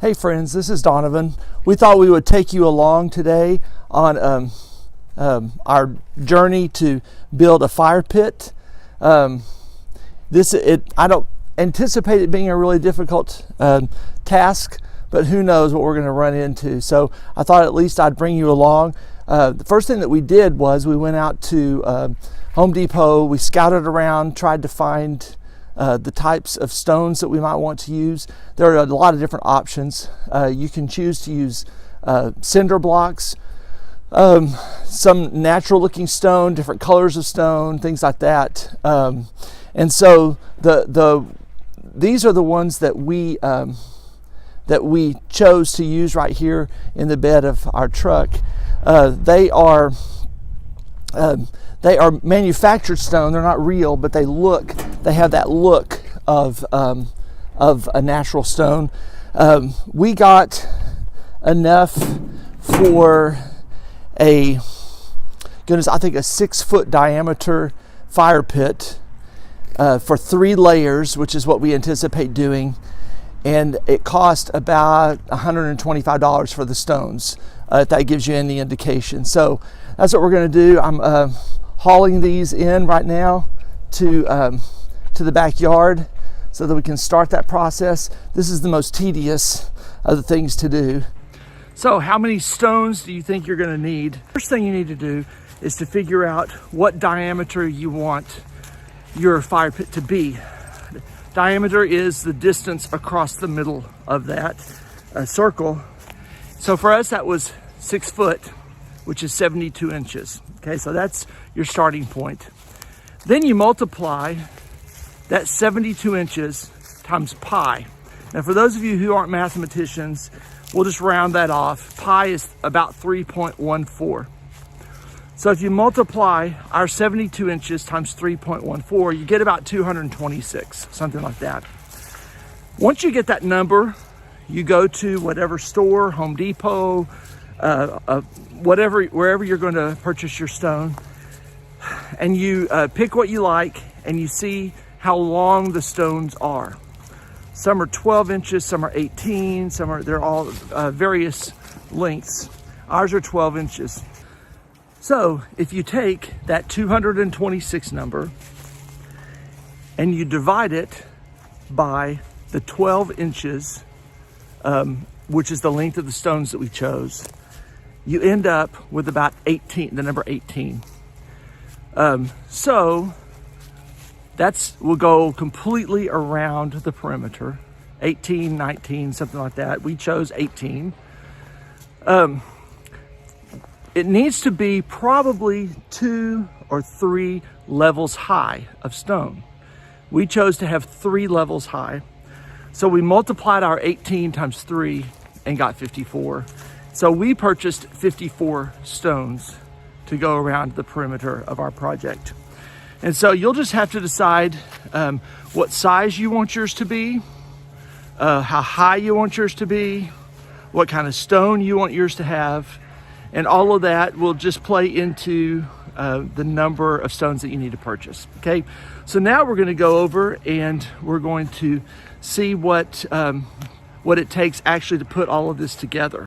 Hey friends, this is Donovan. We thought we would take you along today on our journey to build a fire pit. I don't anticipate it being a really difficult task, but who knows what we're going to run into. So I thought at least I'd bring you along. The first thing that we did was we went out to Home Depot. We scouted around, tried to find the types of stones that we might want to use. There are a lot of different options. You can choose to use cinder blocks, some natural looking stone, different colors of stone, things like that. And so these are the ones that we chose to use right here in the bed of our truck. They are manufactured stone. They're not real, but they have that look of a natural stone. We got enough for I think a 6-foot diameter fire pit for 3 layers, which is what we anticipate doing. And it cost about $125 for the stones, if that gives you any indication. So that's what we're going to do. I'm hauling these in right now to the backyard so that we can start that process. This is the most tedious of the things to do. So how many stones do you think you're going to need? First thing you need to do is to figure out what diameter you want your fire pit to be. Diameter is the distance across the middle of that circle. So for us, that was 6 foot, which is 72 inches. Okay, so that's your starting point. Then you multiply that 72 inches times pi. Now, for those of you who aren't mathematicians, we'll just round that off. Pi is about 3.14. So if you multiply our 72 inches times 3.14, you get about 226, something like that. Once you get that number, you go to whatever store, Home Depot, wherever you're going to purchase your stone, and you pick what you like, and you see how long the stones are. Some are 12 inches, some are 18, they're all various lengths. Ours are 12 inches. So if you take that 226 number and you divide it by the 12 inches, which is the length of the stones that we chose, you end up with about 18, the number 18. So we'll go completely around the perimeter, 18, 19, something like that. We chose 18. It needs to be probably 2 or 3 levels high of stone. We chose to have 3 levels high. So we multiplied our 18 times 3 and got 54. So we purchased 54 stones to go around the perimeter of our project. And so you'll just have to decide what size you want yours to be, how high you want yours to be, what kind of stone you want yours to have. And all of that will just play into the number of stones that you need to purchase. Okay, so now we're going to go over and we're going to see what it takes actually to put all of this together.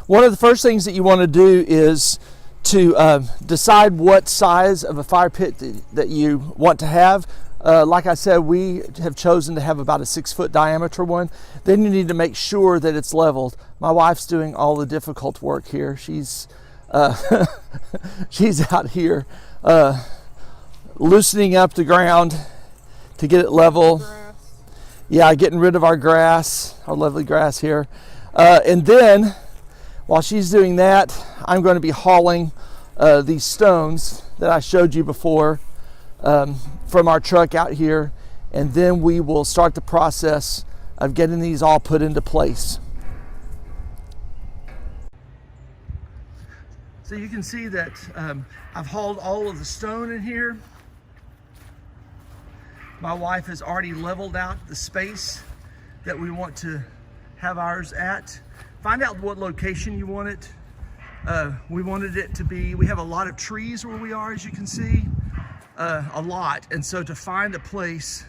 One of the first things that you want to do is to decide what size of a fire pit that you want to have. Like I said, we have chosen to have about a 6-foot diameter one. Then you need to make sure that it's leveled. My wife's doing all the difficult work here. She's she's out here loosening up the ground to get it level. Yeah, getting rid of our grass, our lovely grass here. And then while she's doing that, I'm going to be hauling these stones that I showed you before from our truck out here, and then we will start the process of getting these all put into place. So you can see that I've hauled all of the stone in here. My wife has already leveled out the space that we want to have ours at. Find out what location you want it. We wanted it to be, we have a lot of trees where we are, as you can see, a lot. And so to find a place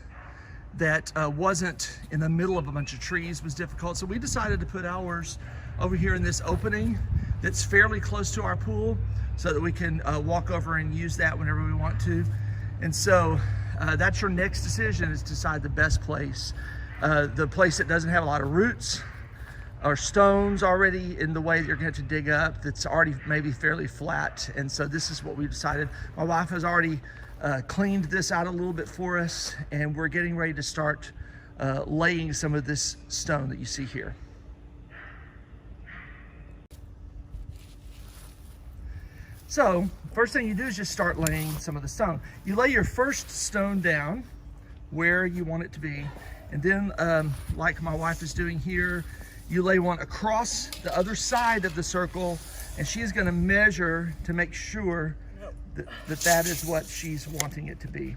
that wasn't in the middle of a bunch of trees was difficult. So we decided to put ours over here in this opening that's fairly close to our pool so that we can walk over and use that whenever we want to. And so that's your next decision, is to decide the best place. The place that doesn't have a lot of roots or stones already in the way that you're going to have to dig up, that's already maybe fairly flat. And so this is what we decided. My wife has already cleaned this out a little bit for us, and we're getting ready to start laying some of this stone that you see here. So first thing you do is just start laying some of the stone. You lay your first stone down where you want it to be, and then like my wife is doing here, you lay one across the other side of the circle, and she's going to measure to make sure that is what she's wanting it to be.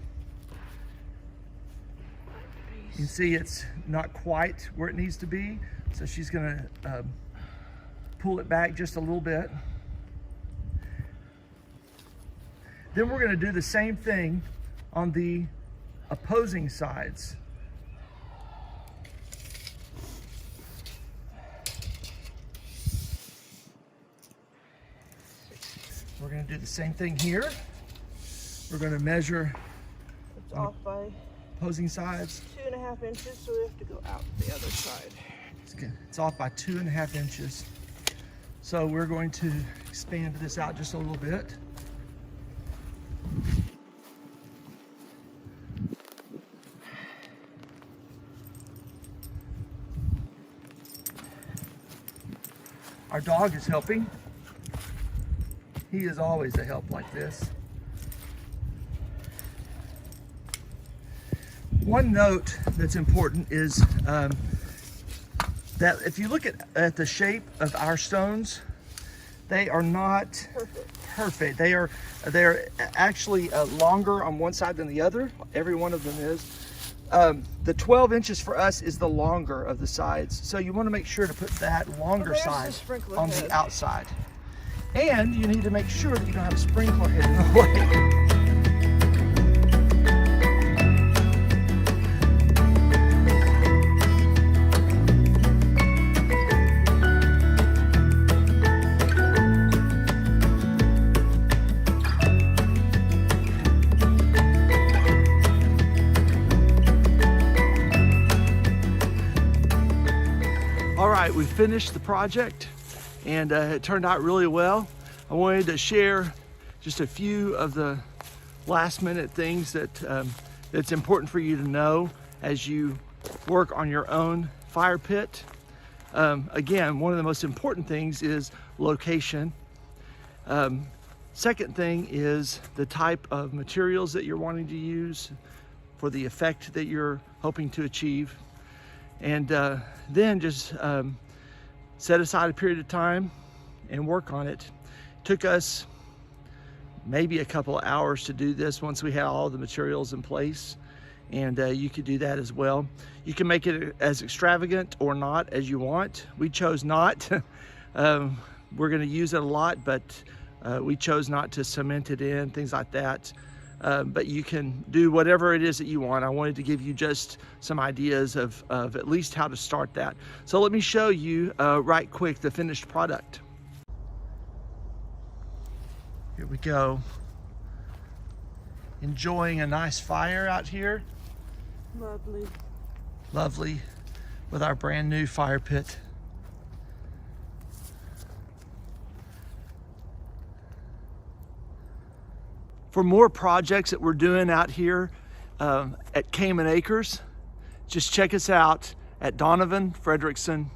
You can see it's not quite where it needs to be, so she's going to pull it back just a little bit. Then we're going to do the same thing on the opposing sides. We're going to do the same thing here. We're going to measure It's off by opposing sides. 2.5 inches, so we have to go out the other side. It's off by 2.5 inches. So we're going to expand this out just a little bit. Our dog is helping. He is always a help like this. One note that's important is that if you look at the shape of our stones, they are not perfect. They are actually longer on one side than the other. Every one of them is. The 12 inches for us is the longer of the sides. So you want to make sure to put that longer side on the outside. And you need to make sure that you don't have a sprinkler head in the way. All right, we finished the project, and it turned out really well. I wanted to share just a few of the last minute things that's important for you to know as you work on your own fire pit. Again, one of the most important things is location. Second thing is the type of materials that you're wanting to use for the effect that you're hoping to achieve. And then just set aside a period of time and work on it. Took us maybe a couple of hours to do this once we had all the materials in place, and you could do that as well. You can make it as extravagant or not as you want. We chose not. We're going to use it a lot, but we chose not to cement it in, things like that. But you can do whatever it is that you want. I wanted to give you just some ideas of at least how to start that. So let me show you right quick the finished product. Here we go. Enjoying a nice fire out here. Lovely. Lovely, with our brand new fire pit. For more projects that we're doing out here at Cayman Acres, just check us out at DonovanFrederickson.com.